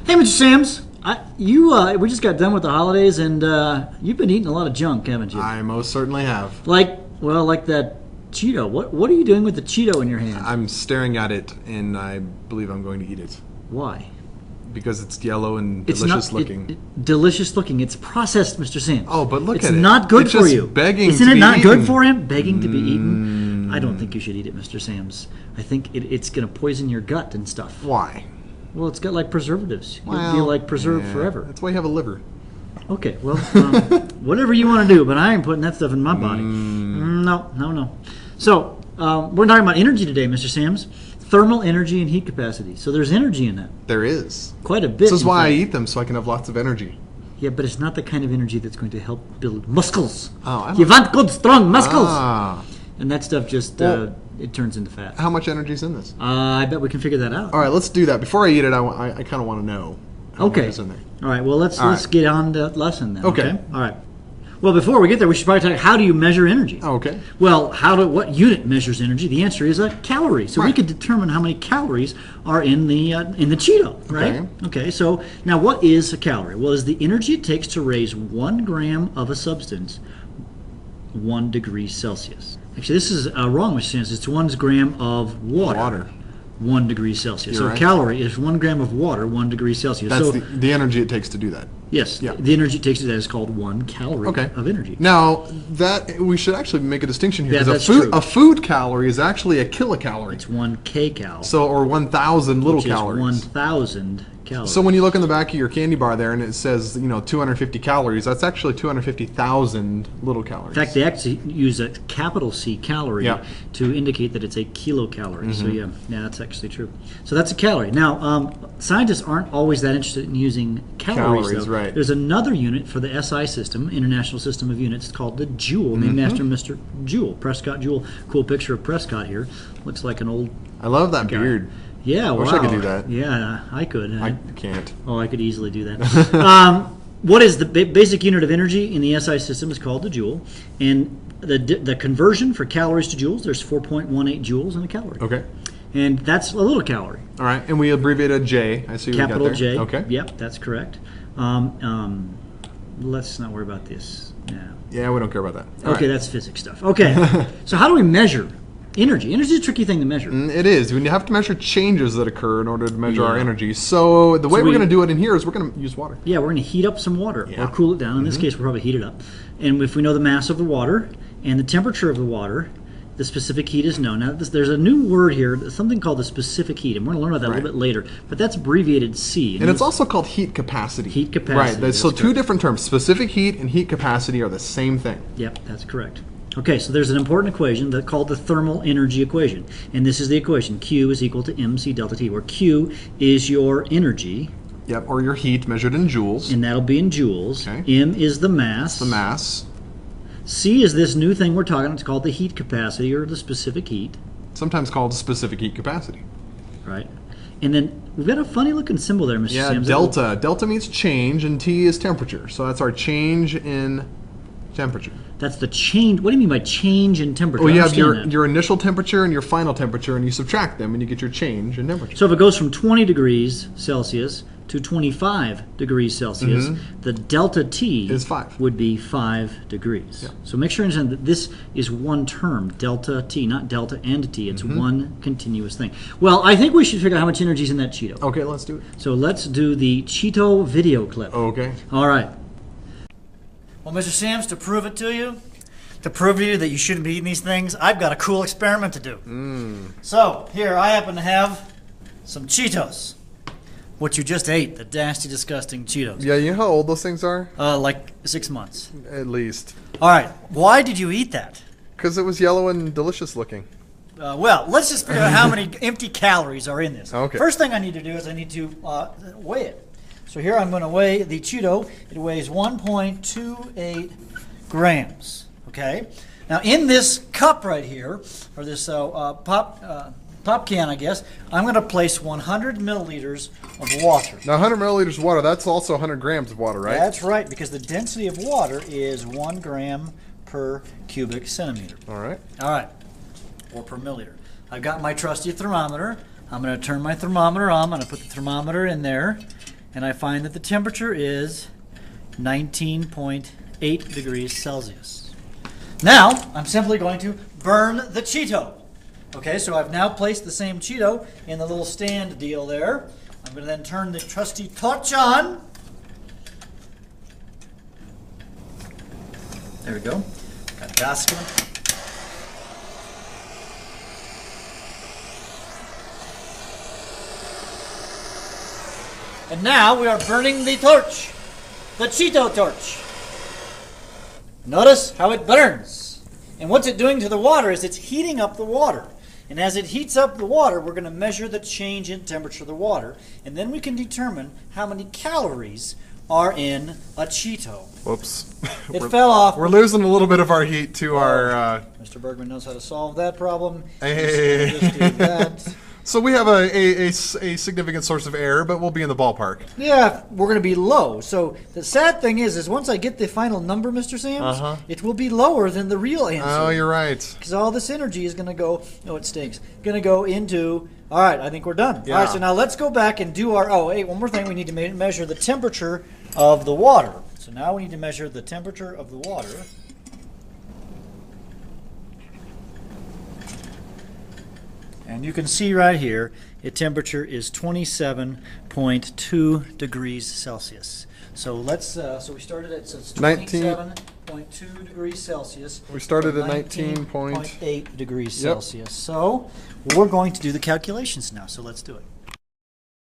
Hey, Mr. Sams. We just got done with the holidays, and you've been eating a lot of junk, haven't you? I most certainly have. Like that Cheeto. What are you doing with the Cheeto in your hand? I'm staring at it, and I believe I'm going to eat it. Why? Because it's yellow and It's delicious not, looking. Delicious looking. It's processed, Mr. Sams. Oh, but look at it. It's not good It's for just you. begging Isn't to it be not good eaten. for him? Begging to be eaten? I don't think you should eat it, Mr. Sams. I think it's going to poison your gut and stuff. Why? Well, it's got like preservatives. You'll Well, be like preserved yeah, forever. That's why you have a liver. Okay, well, whatever you want to do, but I ain't putting that stuff in my body. No. So, we're talking about energy today, Mr. Sams. Thermal energy and heat capacity. So there's energy in that. There is. Quite a bit. This is in why I fact. eat them, so I can have lots of energy. Yeah, but it's not the kind of energy that's going to help build muscles. Oh, I You want good, strong muscles. Ah. And that stuff just, Well, it turns into fat. How much energy is in this? I bet we can figure that out. All right, let's do that. Before I eat it, I kind of want to know how much Okay. is in there. All right, well, let's right. get on to the lesson then. Okay. All right. Well, before we get there, we should probably talk, how do you measure energy? Oh, okay. Well, what unit measures energy? The answer is a calorie. So we Right. could determine how many calories are in the Cheeto, right? Okay. Okay. So now, what is a calorie? Well, it's the energy it takes to raise 1 gram of a substance 1 degree Celsius. Actually, this is wrong, Mr. Sams. It's 1 gram of water. 1 degree Celsius. You're So right. a calorie is 1 gram of water, 1 degree Celsius. That's So the energy it takes to do that. yes, Yeah. the energy it takes to that is called 1 calorie Okay. of energy. Now, that we should actually make a distinction here. Yeah, because that's true. a food calorie is actually a kilocalorie. It's 1 kcal. So, or 1,000 little which is calories. 1,000 calories. So when you look in the back of your candy bar there and it says, 250 calories, that's actually 250,000 little calories. In fact, they actually use a capital C calorie Yeah. to indicate that it's a kilocalorie. So yeah, that's actually true. So that's a calorie. Now, scientists aren't always that interested in using calories, Calories, though. right. There's another unit for the SI system, International System of Units, called the joule, named after Mr. Joule, Prescott Joule. Cool picture of Prescott here. Looks like an old I love that guy. beard. Yeah, wish I could do that. Yeah, I could. I can't. Oh, I could easily do that. What is the basic unit of energy in the SI system is called the joule, and the conversion for calories to joules, there's 4.18 joules in a calorie. Okay. And that's a little calorie. All right. And we abbreviated J. I see what Capital we got there. J. Okay. Yep, that's correct. Let's not worry about this. Yeah. Yeah, we don't care about that. All Okay, right. that's physics stuff. Okay. So how do we measure energy? Energy is a tricky thing to measure. It is. We have to measure changes that occur in order to measure our Yeah. energy. So the way we- we're going to do it in here is we're going to use water. Yeah, we're going to heat up some water Yeah. or cool it down. In this case, we'll probably heat it up. And if we know the mass of the water and the temperature of the water, the specific heat is known. Now, there's a new word here, something called the specific heat, and we're going to learn about that a little Right. bit later. But that's abbreviated C. And it's also called heat capacity. Heat capacity, Right. that's So two correct. different terms. Specific heat and heat capacity are the same thing. Yep, that's correct. Okay, so there's an important equation called the thermal energy equation. And this is the equation. Q is equal to mc delta T, where Q is your energy, Yep. Or your heat measured in joules. and that'll be in joules. Okay. M is the mass. The mass. C is this new thing we're talking about. It's called the heat capacity, or the specific heat. Sometimes called specific heat capacity. Right. And then we've got a funny looking symbol there, Mr. Yeah, Sims. delta. Delta means change, and T is temperature. So that's our change in temperature. That's the change. What do you mean by change in temperature? Well, I you have understand that. your initial temperature and your final temperature, and you subtract them, and you get your change in temperature. So if it goes from 20 degrees Celsius to 25 degrees Celsius, the delta T Is 5. would be 5 degrees. So make sure you understand that this is one term, delta T, not delta and T. It's one continuous thing. Well, I think we should figure out how much energy is in that Cheeto. Okay, let's do it. So let's do the Cheeto video clip. Okay. All right. Well, Mr. Sams, to prove it to you, that you shouldn't be eating these things, I've got a cool experiment to do. So, here, I happen to have some Cheetos. What you just ate, the nasty, disgusting Cheetos. Yeah, you know how old those things are? Like 6 months. At least. All right, why did you eat that? Because it was yellow and delicious looking. Well, let's just figure out how many empty calories are in this. Okay. First thing I need to do is I need to weigh it. So here I'm going to weigh the Cheeto. It weighs 1.28 grams. Okay. Now in this cup right here, or this pop can, I guess, I'm going to place 100 milliliters of water. Now, 100 milliliters of water, that's also 100 grams of water, right? That's right, because the density of water is 1 gram per cubic centimeter. All right. All right, or per milliliter. I've got my trusty thermometer. I'm going to turn my thermometer on. I'm going to put the thermometer in there, and I find that the temperature is 19.8 degrees Celsius. Now, I'm simply going to burn the Cheeto. Okay, so I've now placed the same Cheeto in the little stand deal there. I'm going to then turn the trusty torch on. There we go. Got basket. And now we are burning the torch, the Cheeto torch. Notice how it burns. And what's it doing to the water is it's heating up the water. And as it heats up the water, we're going to measure the change in temperature of the water. And then we can determine how many calories are in a Cheeto. Whoops. It fell off. We're losing a little bit of our heat to our... Mr. Bergman knows how to solve that problem. Hey. Just do that. So we have a significant source of error, but we'll be in the ballpark. Yeah, we're going to be low. So the sad thing is once I get the final number, Mr. Sams, it will be lower than the real answer. Oh, you're right. Because all this energy is going to go, oh, it stinks, going to go into, all right, I think we're done. Yeah. All right, so now let's go back and do our, oh, hey, one more thing. We need to measure the temperature of the water. So now we need to measure the temperature of the water. And you can see right here, the temperature is 27.2 degrees Celsius. So let's, so we started at, so it's 27.2 degrees Celsius. We started from at 19.8 degrees Yep. Celsius. So we're going to do the calculations now, so let's do it.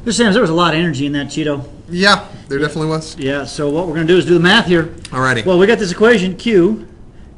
Mr. Sams, there was a lot of energy in that Cheeto. Yeah, there definitely was. Yeah, so what we're going to do is do the math here. Alrighty. Well, we got this equation, Q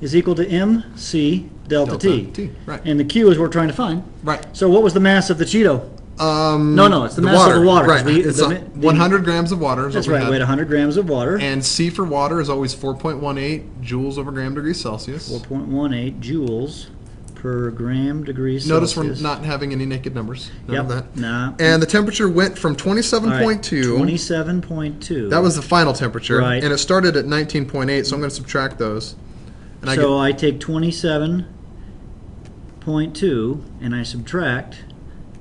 is equal to MC delta T. Right. And the Q is what we're trying to find. Right. So what was the mass of the Cheeto? No, it's the mass of the water. Right. 'cause It's 100 grams of water. Is That's what we right, had. we had 100 grams of water. And C for water is always 4.18 joules over gram degrees Celsius. 4.18 joules per gram degree Notice Celsius. we're not having any naked numbers. None of that. Nah. And the temperature went from 27.2. 27.2. That was the final temperature. Right. And it started at 19.8, so I'm going to subtract those. And So I take 27.2 and I subtract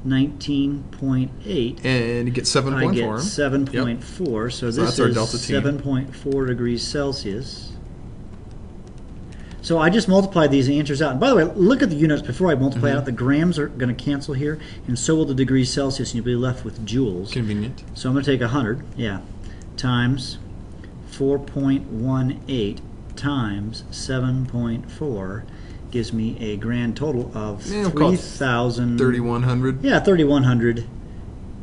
19.8. and you get 7.4. I get 7.4. So this that's our is delta T. 7.4 degrees Celsius. So I just multiplied these answers out. And by the way, look at the units before I multiply out. The grams are going to cancel here, and so will the degrees Celsius, and you'll be left with joules. Convenient. So I'm going to take 100, times 4.18 times 7.4 gives me a grand total of 3,000. 3,100. Yeah, 3,100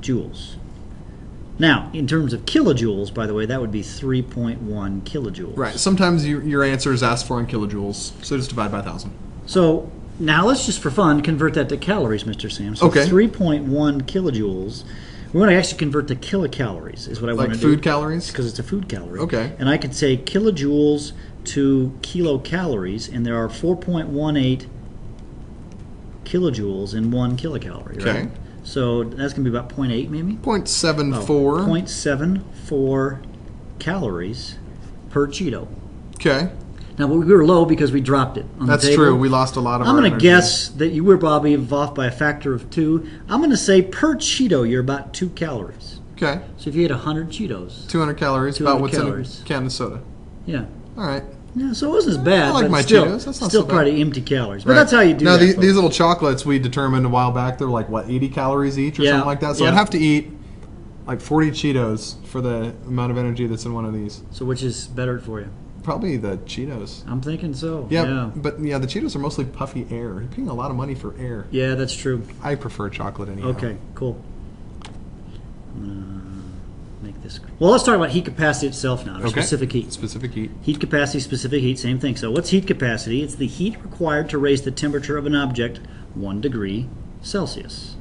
joules. Now, in terms of kilojoules, by the way, that would be 3.1 kilojoules. Right. Sometimes your answer is asked for in kilojoules, so just divide by 1,000. So now let's just for fun convert that to calories, Mr. Sam. So Okay. 3.1 kilojoules. We want to actually convert to kilocalories is what I want Like to do. food calories? Because it's a food calorie. Okay. And I could say kilojoules to kilocalories, and there are 4.18 kilojoules in 1 kilocalorie, Okay. right? So that's going to be about 0.8 maybe? 0.74. 0.74 calories per Cheeto. Okay. Now we were low because we dropped it on That's the table. true. We lost a lot of I'm our going to energy. guess that you were probably off by a factor of 2. I'm going to say per Cheeto you're about 2 calories. Okay. So if you ate 100 Cheetos, 200 calories, 200 about what's calories. in a can of soda. yeah. All right. Yeah, so it wasn't as bad. I like but my still, Cheetos. That's not still so bad. probably empty calories. But Right. that's how you do now, that. these folks. little chocolates we determined a while back, they're like, what, 80 calories each or Yeah, something like that? So yeah. I'd have to eat like 40 Cheetos for the amount of energy that's in one of these. So which is better for you? Probably the Cheetos. I'm thinking so. Yeah, Yeah. but yeah, the Cheetos are mostly puffy air. You're paying a lot of money for air. Yeah, that's true. I prefer chocolate anyhow. Okay, cool. Make this. Well, let's talk about heat capacity itself now, or Okay. specific heat. Specific heat. Heat capacity, specific heat, same thing. So what's heat capacity? It's the heat required to raise the temperature of an object 1 degree Celsius.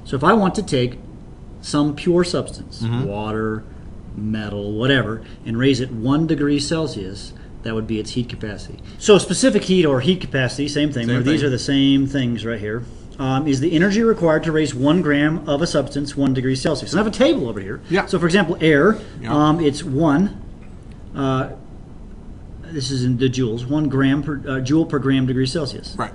So if I want to take some pure substance, water, metal, whatever, and raise it 1 degree Celsius, that would be its heat capacity. So specific heat or heat capacity, same thing. Same These thing. are the same things right here. Is the energy required to raise 1 gram of a substance 1 degree Celsius. And I have a table over here. Yeah. So for example, air, Yeah. it's 1. This is in the joules. 1 gram per joule per gram degree Celsius. Right.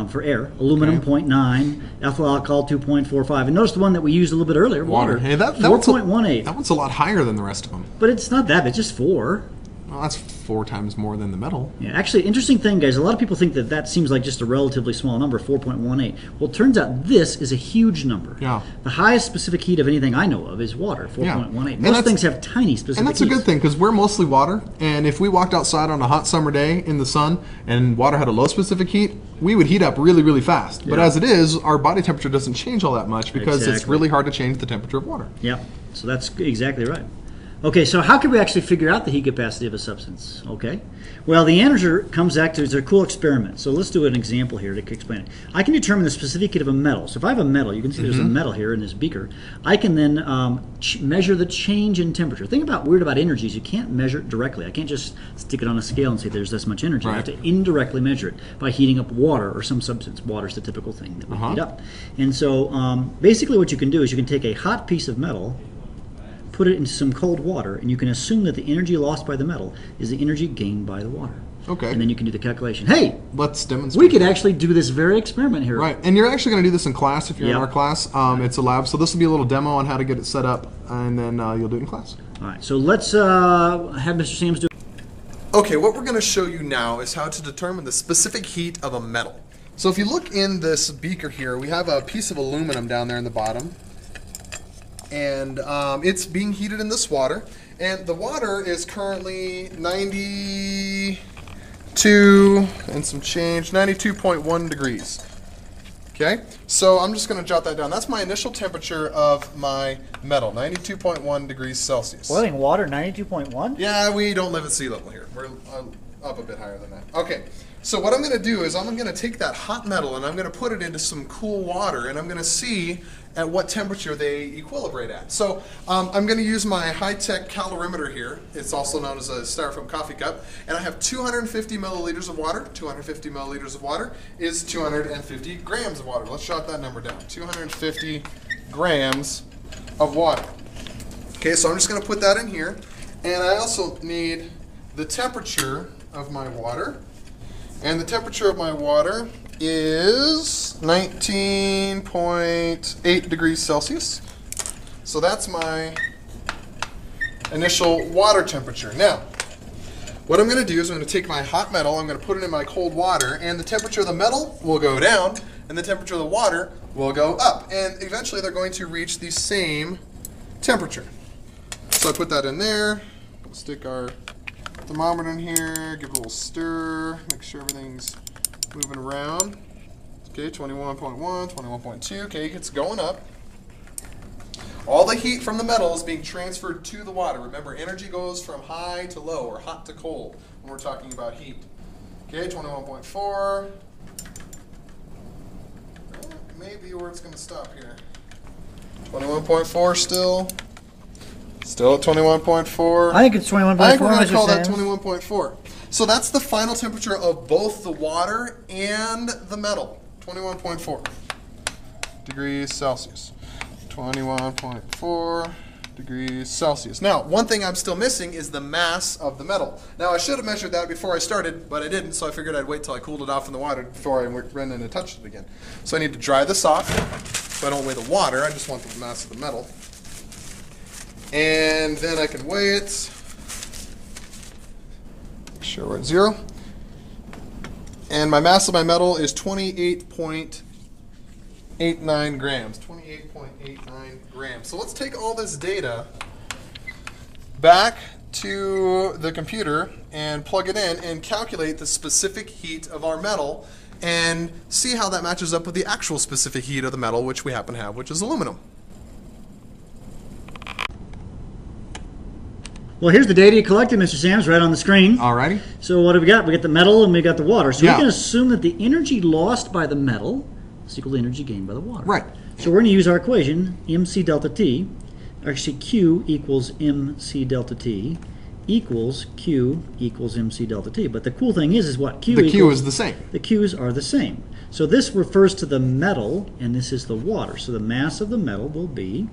for air, aluminum Okay. 0.9, ethyl alcohol 2.45, and notice the one that we used a little bit earlier, water, Hey, that 4.18. That one's a lot higher than the rest of them. But it's not that bad, it's just 4. Well, that's 4 times more than the metal. Yeah, actually, interesting thing, guys. A lot of people think that that seems like just a relatively small number, 4.18. Well, it turns out this is a huge number. Yeah. The highest specific heat of anything I know of is water, 4.18. And Most that's- things have tiny specific And that's a heats. good thing because we're mostly water. And if we walked outside on a hot summer day in the sun and water had a low specific heat, we would heat up really, really fast. But Yeah. as it is, our body temperature doesn't change all that much because it's Exactly. really hard to change the temperature of water. Yep. So that's exactly right. Okay, so how can we actually figure out the heat capacity of a substance? Okay. Well, the answer comes back to, it's a cool experiment. So let's do an example here to explain it. I can determine the specific heat of a metal. So if I have a metal, you can see there's a metal here in this beaker. I can then measure the change in temperature. Think about weird about energies. You can't measure it directly. I can't just stick it on a scale and say there's this much energy. I have Right. to indirectly measure it by heating up water or some substance. Water's the typical thing that we heat up. And so basically what you can do is you can take a hot piece of metal, put it into some cold water, and you can assume that the energy lost by the metal is the energy gained by the water. Okay. And then you can do the calculation. Hey, Let's demonstrate. we could actually do this very experiment here. Right, and you're actually going to do this in class if you're Yep. in our class. It's a lab, so this will be a little demo on how to get it set up, and then you'll do it in class. All right, so let's have Mr. Sams do. Okay, what we're going to show you now is how to determine the specific heat of a metal. So if you look in this beaker here, we have a piece of aluminum down there in the bottom, and it's being heated in this water, and the water is currently 92 and some change, 92.1 degrees. Okay, so I'm just going to jot that down. That's my initial temperature of my metal, 92.1 degrees Celsius. Boiling water, 92.1? Yeah, we don't live at sea level here. We're up a bit higher than that. Okay, so what I'm going to do is I'm going to take that hot metal and I'm going to put it into some cool water, and I'm going to see at what temperature they equilibrate at. So I'm going to use my high-tech calorimeter here. It's also known as a styrofoam coffee cup, and I have 250 milliliters of water. 250 milliliters of water is 250 grams of water. Let's jot that number down. 250 grams of water. Okay, so I'm just going to put that in here, and I also need the temperature of my water, and the temperature of my water is 19.8 degrees Celsius. So that's my initial water temperature. Now, what I'm going to do is I'm going to take my hot metal, I'm going to put it in my cold water, and the temperature of the metal will go down, and the temperature of the water will go up. And eventually they're going to reach the same temperature. So I put that in there, we'll stick our thermometer in here, give it a little stir, make sure everything's moving around. Okay, 21.1, 21.2, okay, it's going up. All the heat from the metal is being transferred to the water. Remember, energy goes from high to low, or hot to cold, when we're talking about heat. Okay, 21.4. Maybe where it's going to stop here. 21.4 still. Still at 21.4. I think it's 21.4. I think we're going to Mr. call that Sams. 21.4. So that's the final temperature of both the water and the metal. 21.4 degrees Celsius. 21.4 degrees Celsius. Now, one thing I'm still missing is the mass of the metal. Now, I should have measured that before I started, but I didn't, so I figured I'd wait till I cooled it off in the water before I ran in and touched it again. So I need to dry this off, so I don't weigh the water, I just want the mass of the metal. And then I can weigh it. Make sure we're at 0. And my mass of my metal is 28.89 grams. 28.89 grams. So let's take all this data back to the computer and plug it in and calculate the specific heat of our metal and see how that matches up with the actual specific heat of the metal, which we happen to have, which is aluminum. Well, here's the data you collected, Mr. Sams, right on the screen. Alrighty. So what do we got? We got the metal and we got the water. So Yeah. we can assume that the energy lost by the metal is equal to energy gained by the water. Right. So we're going to use our equation, MC delta T. Actually, Q equals MC delta T equals Q equals MC delta T. But the cool thing is what? Q The equals, Q is the same. The Q's are the same. So this refers to the metal, and this is the water. So the mass of the metal will be,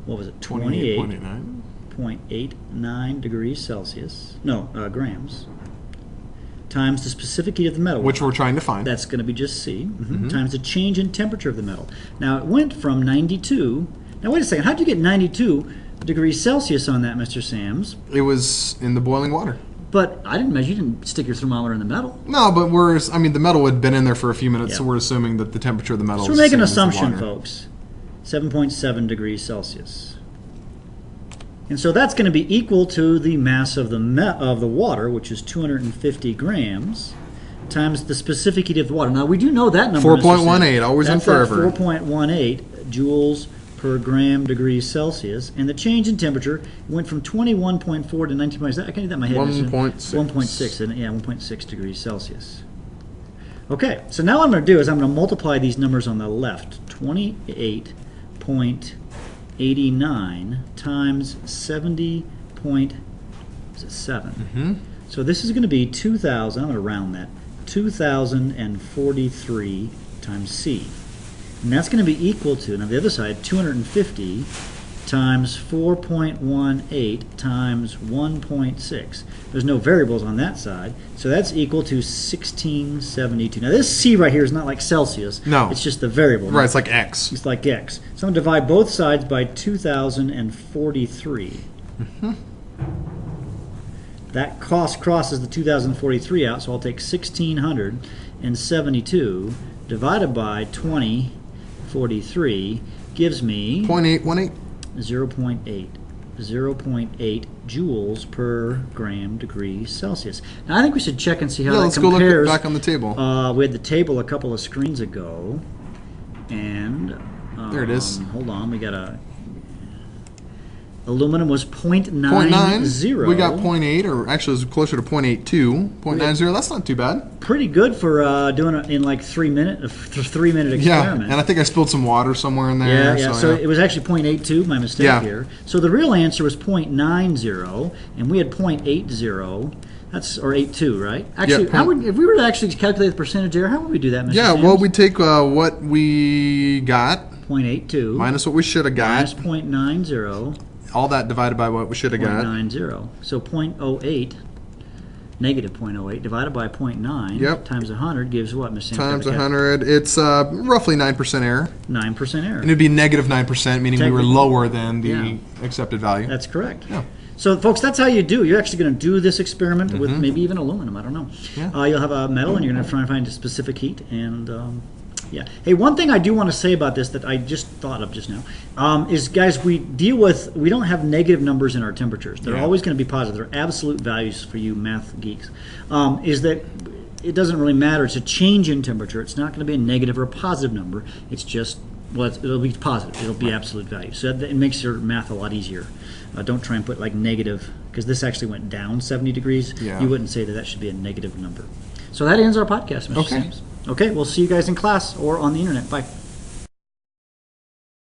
what was it, 28.89. 28.89 degrees Celsius. No, grams. times the specific heat of the metal. Which we're trying to find. That's going to be just C, times the change in temperature of the metal. Now, it went from 92. Now, wait a second. How did you get 92 degrees Celsius on that, Mr. Sams? It was in the boiling water. But I didn't measure. You didn't stick your thermometer in the metal. No, but the metal had been in there for a few minutes, Yeah. so we're assuming that the temperature of the metal So is we're making the an same as the assumption, water. folks. 7.7 degrees Celsius. And so that's going to be equal to the mass of the water, which is 250 grams, times the specific heat of the water. Now, we do know that number. 4.18, always and forever. That's 4.18 joules per gram degrees Celsius. And the change in temperature went from 21.4 to 19.6. I can't do that in my head. 1.6. 1.6, yeah, 1.6 degrees Celsius. Okay, so now what I'm going to do is I'm going to multiply these numbers on the left. 28.89 times 70.7. So this is going to be 2,000. I'm going to round that. 2,043 times C. And that's going to be equal to, now the other side, 250 times 4.18 times 1.6. There's no variables on that side, so that's equal to 1672. Now this C right here is not like Celsius. No. It's just the variable. Right, it's like X. It's like X. So I'm going to divide both sides by 2,043. That cost crosses the 2,043 out, so I'll take 1,672 divided by 2043 gives me 0.818. 0.8. 0.8 joules per gram degree Celsius. Now I think we should check and see how Yeah, that let's go compares. look back on the table. We had the table a couple of screens ago, and There it is. Hold on, we got a. Aluminum was 0.90. 0.9. We got 0.8, or actually it was closer to 0.82. 0.90, that's not too bad. Pretty good for doing it in like 3 minute, a 3 minute Yeah, experiment. and I think I spilled some water somewhere in there. Yeah. So it was actually 0.82, my mistake Yeah. here. So the real answer was 0.90, and we had 0.80. That's, or 82, right? Actually, Yeah, if we were to actually calculate the percentage error, how would we do that, Mr. Yeah, Sams? well, we take what we got 0.82 minus what we should have minus got. 0.90. All that divided by what we should have got. 0.90. So 0.08, negative 0.08, divided by 0.9 Yep. times 100 gives what, Mr. Sams? Times 100, it's roughly 9% error. 9% error. And it'd be negative 9%, meaning we were Technically. lower than the Yeah. accepted value. That's correct. Yeah. So, folks, that's how you do. You're actually going to do this experiment with maybe even aluminum. I don't know. Yeah. You'll have a metal, and you're going to try and find a specific heat. And yeah. Hey, one thing I do want to say about this that I just thought of just now is, guys, we don't have negative numbers in our temperatures. They're Yeah. always going to be positive. They're absolute values for you math geeks. Is that it doesn't really matter. It's a change in temperature. It's not going to be a negative or a positive number. It's just, well, it'll be positive. It'll be absolute value. So it makes your math a lot easier. Don't try and put like negative, because this actually went down 70 degrees. Yeah. You wouldn't say that should be a negative number. So that ends our podcast, Mr. Okay. Sams. Okay, we'll see you guys in class or on the internet. Bye.